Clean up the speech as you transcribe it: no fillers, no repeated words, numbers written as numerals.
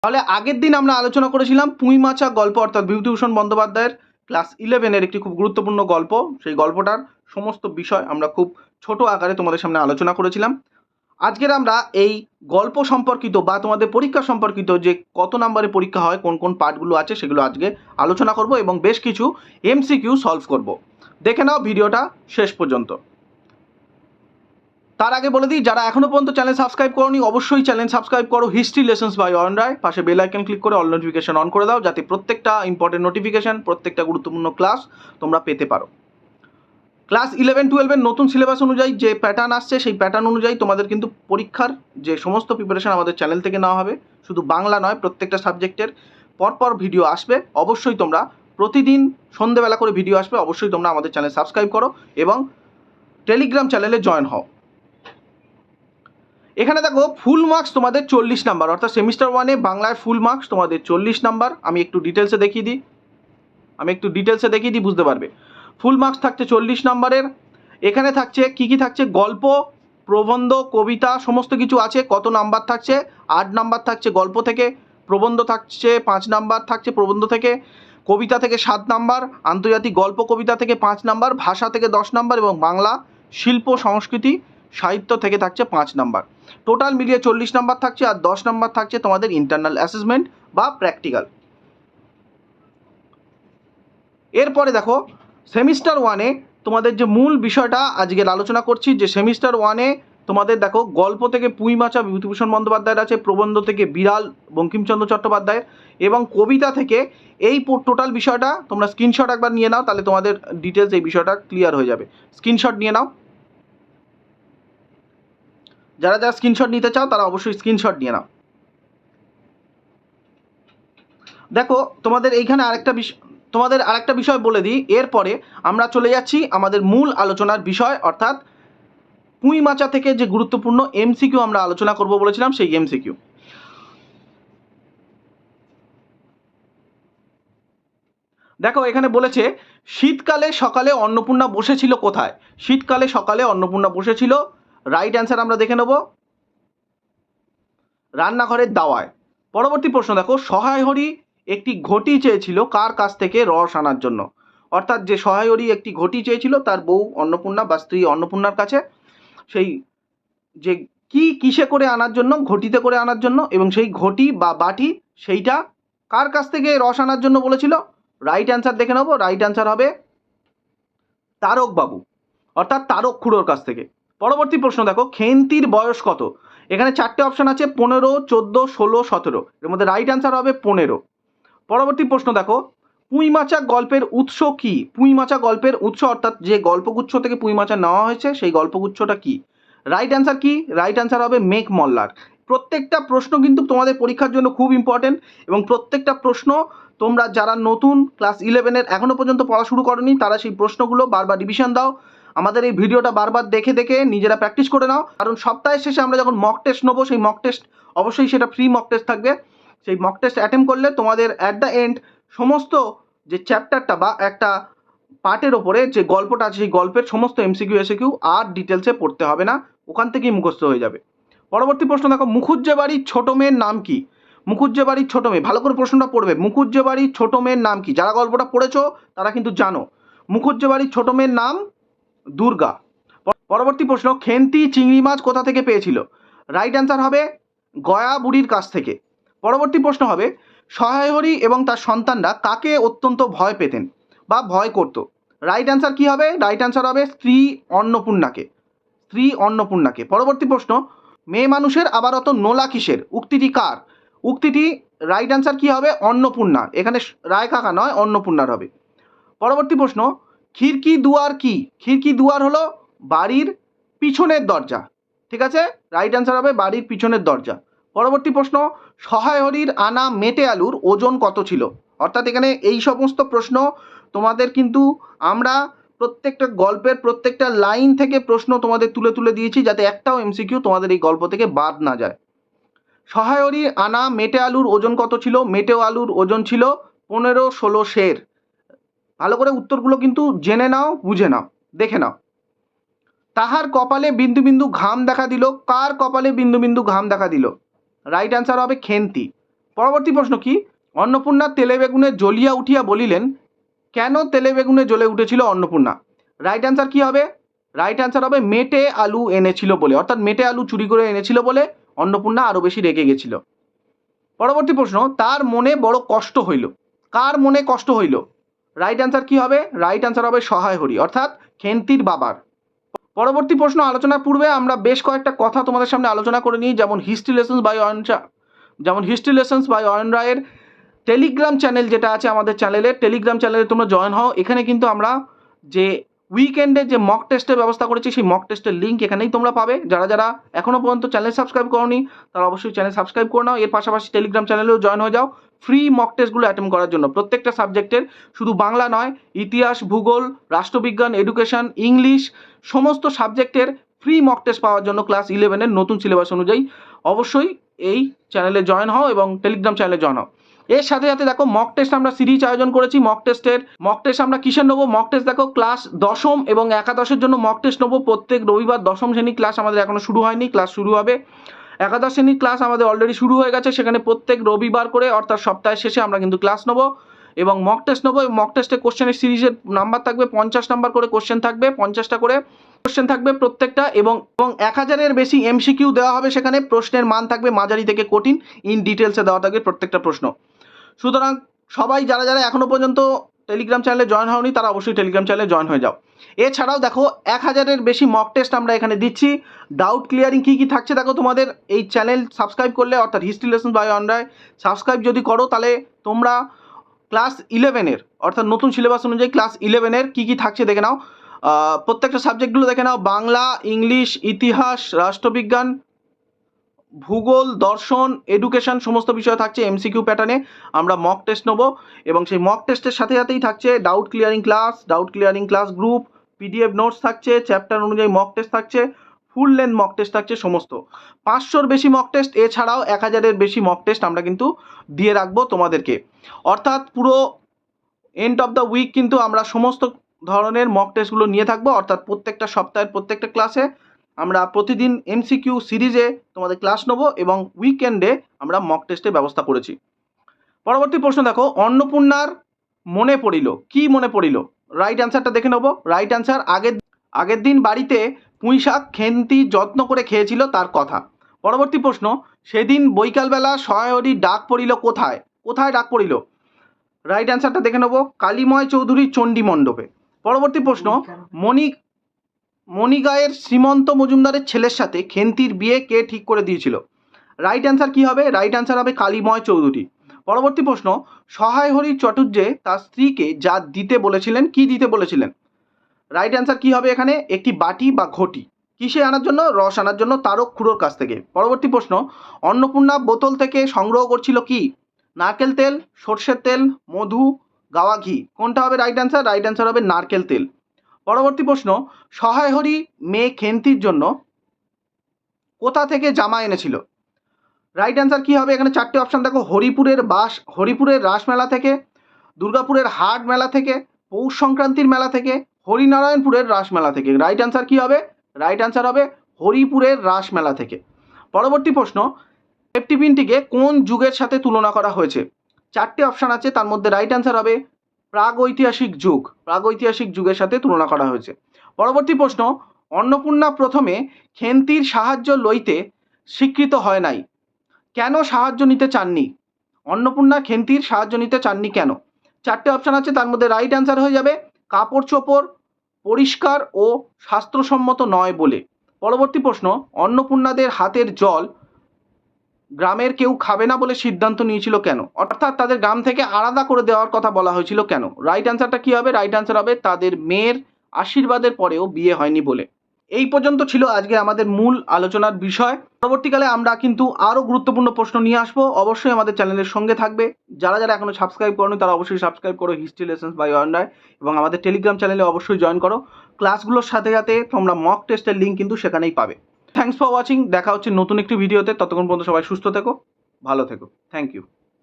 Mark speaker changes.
Speaker 1: তাহলে আগের দিন আমরা আলোচনা করেছিলাম পুঁই মাছা গল্প অর্থাৎ বিভূতিভূষণ বন্দ্যোপাধ্যায়ের ক্লাস 11-এর একটি খুব গুরুত্বপূর্ণ গল্প। সেই গল্পটার সমস্ত বিষয় আমরা খুব ছোট আকারে তোমাদের সামনে আলোচনা করেছিলাম। আজকের আমরা এই গল্প সম্পর্কিত বা তোমাদের পরীক্ষা সম্পর্কিত যে কত নম্বরে পরীক্ষা হয়, কোন কোন পার্টগুলো আছে সেগুলো আজকে আলোচনা করব এবং বেশ কিছু এমসিকিউ সলভ করব। দেখে নাও ভিডিওটা শেষ পর্যন্ত। তার আগে বলে দিই, যারা এখনো পর্যন্ত চ্যানেল সাবস্ক্রাইব করোনি অবশ্যই চ্যানেল সাবস্ক্রাইব করো হিস্ট্রি লেসন্স বাই অয়ন রায়। পাশে বেল আইকন ক্লিক করে অল নোটিফিকেশন অন করে দাও, যাতে প্রত্যেকটা ইম্পর্টেন্ট নোটিফিকেশন, প্রত্যেকটা গুরুত্বপূর্ণ ক্লাস তোমরা পেতে পারো। ক্লাস 11-12-এর নতুন সিলেবাস অনুযায়ী যে প্যাটার্ন আসছে সেই প্যাটার্ন অনুযায়ী তোমাদের কিন্তু পরীক্ষার যে সমস্ত প্রিপারেশন আমাদের চ্যানেল থেকে নেওয়া হবে। শুধু বাংলা নয়, প্রত্যেকটা সাবজেক্টের পরপর ভিডিও আসবে। অবশ্যই তোমরা প্রতিদিন সন্ধেবেলা করে ভিডিও আসবে। অবশ্যই তোমরা আমাদের চ্যানেল সাবস্ক্রাইব করো এবং টেলিগ্রাম চ্যানেলে জয়েন হও। এখানে দেখো ফুল মার্কস তোমাদের 40 নাম্বার, অর্থাৎ সেমিস্টার 1-এ বাংলায় ফুল মার্কস তোমাদের 40 নাম্বার। আমি একটু ডিটেলসে দেখিয়ে দিই, বুঝতে পারবে। ফুল মার্কস থাকছে 40 নাম্বারের। এখানে থাকছে কি থাকছে, গল্প, প্রবন্ধ, কবিতা সমস্ত কিছু আছে। কত নাম্বার থাকছে? 8 নাম্বার থাকছে গল্প থেকে, প্রবন্ধ থাকছে 5 নাম্বার থাকছে প্রবন্ধ থেকে, কবিতা থেকে 7 নাম্বার, আন্তর্জাতিক গল্প কবিতা থেকে 5 নাম্বার, ভাষা থেকে 10 নাম্বার এবং বাংলা শিল্প সংস্কৃতি সাহিত্য থেকে থাকছে 5 নাম্বার। টোটাল মিলিয়ে 40 নাম্বার থাকছে, আর 10 নাম্বার থাকছে তোমাদের ইন্টারনাল অ্যাসেসমেন্ট বা প্র্যাকটিক্যাল। এরপরে দেখো সেমিস্টার 1-এ তোমাদের যে মূল বিষয়টা আজকের আলোচনা করছি, যে সেমিস্টার 1-এ তোমাদের দেখো গল্প থেকে পুঁই মাছা বিভূতিভূষণ বন্দ্যোপাধ্যায়ের আছে, প্রবন্ধ থেকে বিড়াল বঙ্কিমচন্দ্র চট্টোপাধ্যায়ের এবং কবিতা থেকে এই টোটাল বিষয়টা তোমরা স্ক্রিনশট একবার নিয়ে নাও, তাহলে তোমাদের ডিটেলস এই বিষয়টা ক্লিয়ার হয়ে যাবে। স্ক্রিনশট নিয়ে নাও। যারা যারা স্ক্রিনশট নিতে চাও তারা অবশ্যই স্ক্রিনশট নিয়ে নাও। দেখো তোমাদের এইখানে আরেকটা বিষয় বলে দিই, এরপরে আমরা চলে যাচ্ছি আমাদের মূল আলোচনার বিষয়, অর্থাৎ পুঁই মাচা থেকে যে গুরুত্বপূর্ণ এমসিকিউ আমরা আলোচনা করব বলেছিলাম সেই এমসিকিউ। দেখো এখানে বলেছে শীতকালে সকালে অন্নপূর্ণা বসেছিল কোথায়? শীতকালে সকালে অন্নপূর্ণা বসেছিল, রাইট অ্যান্সার আমরা দেখে নেব, রান্নাঘরের দাওয়ায়। পরবর্তী প্রশ্ন দেখো, সহায় হরি একটি ঘটি চেয়েছিল কার কাছ থেকে রস আনার জন্য? অর্থাৎ যে সহায় হরি একটি ঘটি চেয়েছিল তার বউ অন্নপূর্ণা বা স্ত্রী অন্নপূর্ণার কাছে, সেই যে কিসে করে আনার জন্য, ঘটিতে করে আনার জন্য, এবং সেই ঘটি বা বাটি সেইটা কার কাছ থেকে রস আনার জন্য বলেছিল? রাইট অ্যান্সার দেখে নেব, রাইট অ্যান্সার হবে তারক বাবু, অর্থাৎ তারক খুড়োর কাছ থেকে। পরবর্তী প্রশ্ন দেখো, খেন্তির বয়স কত? এখানে 4টে অপশন আছে, 15, 14, 16, 17। এর মধ্যে রাইট অ্যান্সার হবে 15। পরবর্তী প্রশ্ন দেখো, পুঁই মাচা গল্পের উৎস কি? পুঁই মাচা গল্পের উৎস অর্থাৎ যে গল্পগুচ্ছ থেকে পুঁই মাচা নেওয়া হয়েছে সেই গল্পগুচ্ছটা কি? রাইট অ্যান্সার কি? রাইট অ্যান্সার হবে মেঘ মল্লার। প্রত্যেকটা প্রশ্ন কিন্তু তোমাদের পরীক্ষার জন্য খুব ইম্পর্টেন্ট এবং প্রত্যেকটা প্রশ্ন তোমরা যারা নতুন ক্লাস 11-এর এখনো পর্যন্ত পড়া শুরু করনি তারা সেই প্রশ্নগুলো বারবার রিভিশন দাও। আমাদের এই ভিডিওটা বারবার দেখে দেখে নিজেরা প্র্যাকটিস করে নাও, কারণ সপ্তাহের শেষে আমরা যখন মক টেস্ট নেবো সেই মক টেস্ট অবশ্যই সেটা ফ্রি মক টেস্ট থাকবে। সেই মক টেস্ট অ্যাটেম্প করলে তোমাদের অ্যাট দ্য এন্ড সমস্ত যে চ্যাপ্টারটা বা একটা পার্টের ওপরে যে গল্পটা আছে সেই গল্পের সমস্ত এমসিকিউ এসিকিউ আর ডিটেলসে পড়তে হবে না, ওখান থেকেই মুখস্থ হয়ে যাবে। পরবর্তী প্রশ্ন দেখো, মুখুজ্জে বাড়ির ছোট মেয়ের নাম কি? মুখুজ্জে বাড়ির ছোট মেয়ে, ভালো করে প্রশ্নটা পড়বে, মুখুজ্জে বাড়ির ছোট মেয়ের নাম কি? যারা গল্পটা পড়েছো তারা কিন্তু জানো, মুখুজ্জে বাড়ির ছোট মেয়ের নাম দুর্গা। পরবর্তী প্রশ্ন, খেন্তি চিংড়ি মাছ কোথা থেকে পেয়েছিল? রাইট অ্যান্সার হবে গয়া বুড়ির কাছ থেকে। পরবর্তী প্রশ্ন হবে, সহায় হরি এবং তার সন্তানরা কাকে অত্যন্ত ভয় পেতেন বা ভয় করত? রাইট অ্যান্সার কি হবে? রাইট অ্যান্সার হবে স্ত্রী অন্নপূর্ণাকে। পরবর্তী প্রশ্ন, মেয়ে মানুষের আবার অত নোলা কিসের? উক্তিটি কার? উক্তিটি রাইট অ্যান্সার কি হবে? অন্নপূর্ণার। এখানে রায় কাকা নয়, অন্নপূর্ণার হবে। পরবর্তী প্রশ্ন, খিড়কি দুয়ার কি? খিড়কি দুয়ার হলো বাড়ির পিছনের দরজা, ঠিক আছে? রাইট অ্যান্সার হবে বাড়ির পিছনের দরজা। পরবর্তী প্রশ্ন, সহায় হরির আনা মেটে আলুর ওজন কত ছিল? অর্থাৎ এখানে এই সমস্ত প্রশ্ন তোমাদের কিন্তু আমরা প্রত্যেকটা গল্পের প্রত্যেকটা লাইন থেকে প্রশ্ন তোমাদের তুলে তুলে দিয়েছি, যাতে একটাও এমসিকিউ তোমাদের এই গল্প থেকে বাদ না যায়। সহায় হরির আনা মেটে আলুর ওজন কত ছিল? মেটে আলুর ওজন ছিল 15-16 সের। ভালো করে উত্তরগুলো কিন্তু জেনে নাও, বুঝে নাও, দেখে নাও। তাহার কপালে বিন্দু বিন্দু ঘাম দেখা দিল, কার কপালে বিন্দু বিন্দু ঘাম দেখা দিল? রাইট অ্যান্সার হবে খেন্তি। পরবর্তী প্রশ্ন কি, অন্নপূর্ণা তেলে বেগুনে জ্বলিয়া উঠিয়া বলিলেন, কেন তেলে বেগুনে জ্বলে উঠেছিল অন্নপূর্ণা? রাইট অ্যান্সার কি হবে? রাইট অ্যান্সার হবে মেটে আলু এনেছিল বলে, অর্থাৎ মেটে আলু চুরি করে এনেছিল বলে অন্নপূর্ণা আরও বেশি রেগে গেছিল। পরবর্তী প্রশ্ন, তার মনে বড় কষ্ট হইল। কার মনে কষ্ট হইল? রাইট অ্যান্সার কি হবে? রাইট অ্যান্সার হবে সহায় হরি, অর্থাৎ খেন্তির বাবার। পরবর্তী প্রশ্ন আলোচনার পূর্বে আমরা বেশ কয়েকটা কথা তোমাদের সামনে আলোচনা করে নিই, যেমন হিস্ট্রি লেসন্স বাই অয়ন রায়ের টেলিগ্রাম চ্যানেল যেটা আছে আমাদের চ্যানেলে, টেলিগ্রাম চ্যানেলে তোমরা জয়েন হও। এখানে কিন্তু আমরা যে উইকেন্ডে যে মক টেস্টের ব্যবস্থা করেছি, সেই মক টেস্টের লিঙ্ক এখানেই তোমরা পাবে। যারা যারা এখনও পর্যন্ত চ্যানেল সাবস্ক্রাইব করোনি তারা অবশ্যই চ্যানেল সাবস্ক্রাইব করে নাও। এর পাশাপাশি টেলিগ্রাম চ্যানেলেও জয়েন হয়ে যাও ফ্রি মক টেস্টগুলো অ্যাটেন্ড করার জন্য। প্রত্যেকটা সাবজেক্টের, শুধু বাংলা নয়, ইতিহাস, ভূগোল, রাষ্ট্রবিজ্ঞান, এডুকেশন, ইংলিশ, সমস্ত সাবজেক্টের ফ্রি মক টেস্ট পাওয়ার জন্য ক্লাস 11-এর নতুন সিলেবাস অনুযায়ী অবশ্যই এই চ্যানেলে জয়েন হও এবং টেলিগ্রাম চ্যানেলে জয়েন হও। এর সাথে সাথে দেখো মক টেস্ট আমরা সিরিজ আয়োজন করেছি। মক টেস্ট আমরা কিসের নেবো? মক টেস্ট দেখো ক্লাস 10ম এবং একাদশের জন্য মক টেস্ট নেবো প্রত্যেক রবিবার। 10ম শ্রেণী ক্লাস আমাদের এখনো শুরু হয়নি, ক্লাস শুরু হবে। একাদশ শ্রেণীর ক্লাস আমাদের অলরেডি শুরু হয়ে গেছে, সেখানে প্রত্যেক রবিবার করে অর্থাৎ সপ্তাহের শেষে আমরা কিন্তু ক্লাস নেবো এবং মক টেস্ট নেবো। মক টেস্টে কোশ্চেনের সিরিজের নাম্বার থাকবে 50 নাম্বার করে কোশ্চেন থাকবে, 50টা করে কোশ্চেন থাকবে প্রত্যেকটা, এবং 1000-এর বেশি এমসিকিউ দেওয়া হবে। সেখানে প্রশ্নের মান থাকবে মাঝারি থেকে কঠিন, ইন ডিটেলসে দেওয়া থাকবে প্রত্যেকটা প্রশ্ন। সুতরাং সবাই যারা যারা এখনও পর্যন্ত টেলিগ্রাম চ্যানেলে জয়েন হওনি তারা অবশ্যই টেলিগ্রাম চ্যানেলে জয়েন হয়ে যাও। এছাড়াও দেখো 1000-এর বেশি মক টেস্ট আমরা এখানে দিচ্ছি। ডাউট ক্লিয়ারিং কী কী থাকছে দেখো, তোমাদের এই চ্যানেল সাবস্ক্রাইব করলে, অর্থাৎ history lessons by Ayan Roy subscribe যদি করো, তাহলে তোমরা ক্লাস 11-এর অর্থাৎ নতুন সিলেবাস অনুযায়ী ক্লাস 11-এর কী কী থাকছে দেখে নাও। প্রত্যেকটা সাবজেক্টগুলো দেখে নাও, বাংলা, ইংলিশ, ইতিহাস, রাষ্ট্রবিজ্ঞান, ভূগোল, দর্শন, এডুকেশন, সমস্ত বিষয় থাকছে এমসিকিউ প্যাটার্নে। আমরা মক টেস্ট নেবো এবং সেই মক টেস্টের সাথে সাথেই থাকছে doubt clearing class group, PDF notes থাকছে, চ্যাপ্টার অনুযায়ী মক টেস্ট থাকছে, ফুল লেন্থ মক টেস্ট থাকছে সমস্ত। 500-র বেশি মক টেস্ট, এছাড়াও 1000-এর বেশি মক টেস্ট আমরা কিন্তু দিয়ে রাখবো তোমাদেরকে। অর্থাৎ পুরো এন্ড অফ দ্য উইক কিন্তু আমরা সমস্ত ধরনের মক টেস্টগুলো নিয়ে থাকবো। অর্থাৎ প্রত্যেকটা সপ্তাহের প্রত্যেকটা ক্লাসে আমরা প্রতিদিন এমসিকিউ সিরিজে তোমাদের ক্লাস নেবো এবং উইকেন্ডে আমরা মক টেস্টের ব্যবস্থা করেছি। পরবর্তী প্রশ্ন দেখো, অন্নপূর্ণার মনে পড়িল, কি মনে পড়িল? রাইট অ্যান্সারটা দেখে নেবো। রাইট অ্যান্সার, আগের দিন বাড়িতে পুঁইশাক খেন্তি যত্ন করে খেয়েছিল তার কথা। পরবর্তী প্রশ্ন, সেদিন বৈকালবেলা সহায়রী ডাক পড়িল কোথায়? কোথায় ডাক পড়িল? রাইট অ্যান্সারটা দেখে নেবো, কালীময় চৌধুরীর চণ্ডী মণ্ডপে। পরবর্তী প্রশ্ন, মণিগাঁয়ের শ্রীমন্ত মজুমদারের ছেলের সাথে খেন্তির বিয়ে কে ঠিক করে দিয়েছিল? রাইট অ্যান্সার কি হবে? রাইট অ্যান্সার হবে কালীময় চৌধুরী। পরবর্তী প্রশ্ন, সহায় হরি চটুর্যে তার স্ত্রীকে যা দিতে বলেছিলেন, কি দিতে বলেছিলেন? রাইট অ্যান্সার কি হবে এখানে? একটি বাটি বা ঘটি। কিসে আনার জন্য? রস আনার জন্য তারক খুড়োর কাছ থেকে। পরবর্তী প্রশ্ন, অন্নপূর্ণা বোতল থেকে সংগ্রহ করছিল কি? নারকেল তেল, সর্ষের তেল, মধু, গাওয়া ঘি। কোনটা হবে রাইট অ্যান্সার? রাইট অ্যান্সার হবে নারকেল তেল। পরবর্তী প্রশ্ন, সহায় হরি মেয়ে খেন্তির জন্য কোথা থেকে জামা এনেছিল? রাইট অ্যান্সার কি হবে? এখানে 4টে অপশান দেখো, হরিপুরের রাসমেলা থেকে, দুর্গাপুরের হাট মেলা থেকে, পৌষ সংক্রান্তির মেলা থেকে, হরিনারায়ণপুরের রাসমেলা থেকে। রাইট অ্যান্সার কি হবে? রাইট অ্যান্সার হবে হরিপুরের রাসমেলা থেকে। পরবর্তী প্রশ্ন, সেফটি পিনটিকে কোন যুগের সাথে তুলনা করা হয়েছে? 4টে অপশান আছে, তার মধ্যে রাইট অ্যান্সার হবে প্রাগৈতিহাসিক যুগের সাথে তুলনা করা হয়েছে। পরবর্তী প্রশ্ন, অন্নপূর্ণা প্রথমে খেন্তির সাহায্য লইতে স্বীকৃত হয় নাই, কেন সাহায্য নিতে চাননি? অন্নপূর্ণা খেন্তির সাহায্য নিতে চাননি কেন? 4টে অপশান আছে, তার মধ্যে রাইট অ্যান্সার হয়ে যাবে কাপড় চোপড় পরিষ্কার ও স্বাস্থ্যসম্মত নয় বলে। পরবর্তী প্রশ্ন, অন্নপূর্ণাদের হাতের জল গ্রামের কেউ খাবে না বলে সিদ্ধান্ত নিয়েছিল কেন? অর্থাৎ তাদের গ্রাম থেকে আলাদা করে দেওয়ার কথা বলা হয়েছিল কেন? রাইট অ্যান্সারটা কি হবে? রাইট অ্যান্সার হবে তাদের মেয়ের আশীর্বাদের পরেও বিয়ে হয়নি বলে। এই পর্যন্ত ছিল আজকে আমাদের মূল আলোচনার বিষয়। পরবর্তীকালে আমরা কিন্তু আরও গুরুত্বপূর্ণ প্রশ্ন নিয়ে আসবো। অবশ্যই আমাদের চ্যানেলের সঙ্গে থাকবে। যারা যারা এখনো সাবস্ক্রাইব করোনি তারা অবশ্যই সাবস্ক্রাইব করো হিস্ট্রি লেসন্স বাই অয়ন রায়, এবং আমাদের টেলিগ্রাম চ্যানেলে অবশ্যই জয়েন করো। ক্লাসগুলোর সাথে সাথে তোমরা মক টেস্টের লিঙ্ক কিন্তু সেখানেই পাবে। Thanks for watching. দেখা হচ্ছে নতুন একটি ভিডিওতে। ততক্ষণ পর্যন্ত সবাই সুস্থ থেকো, ভালো থেকো। Thank you.